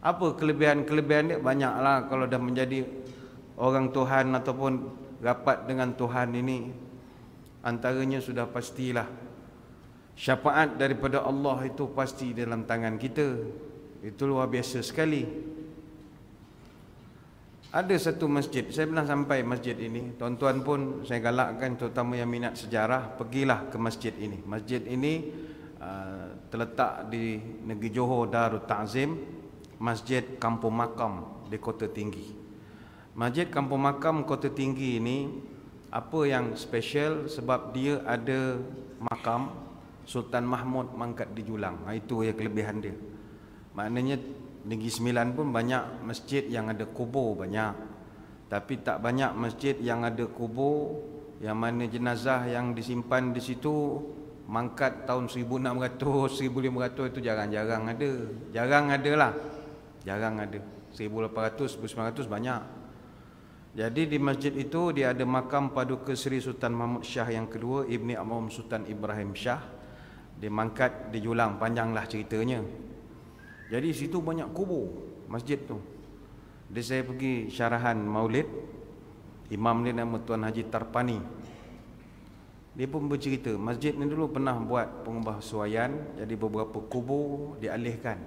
Apa kelebihan-kelebihan dia? Banyaklah kalau dah menjadi orang Tuhan ataupun rapat dengan Tuhan ini. Antaranya sudah pastilah syafaat daripada Allah itu pasti dalam tangan kita. Itu luar biasa sekali. Ada satu masjid, saya pernah sampai masjid ini. Tuan-tuan pun saya galakkan, terutama yang minat sejarah, pergilah ke masjid ini. Masjid ini terletak di negeri Johor Darut Ta'zim, Masjid Kampung Makam di Kota Tinggi. Masjid Kampung Makam Kota Tinggi ini, apa yang special sebab dia ada makam Sultan Mahmud mangkat di Julang. Itu ya kelebihan dia. Maknanya Negeri Sembilan pun banyak masjid yang ada kubur banyak. Tapi tak banyak masjid yang ada kubur yang mana jenazah yang disimpan di situ mangkat tahun 1600, 1500 itu jarang-jarang ada. Jarang ada lah. Jarang ada. 1800, 1900 banyak. Jadi di masjid itu dia ada makam Paduka Seri Sultan Mahmud Shah yang kedua, Ibni Amam Sultan Ibrahim Shah. Dia mangkat di Julang, panjanglah ceritanya. Jadi situ banyak kubur masjid tu. Dia saya pergi syarahan Maulid. Imam dia nama Tuan Haji Tarpani. Dia pun bercerita masjid ni dulu pernah buat pengubahsuaian, jadi beberapa kubur dialihkan.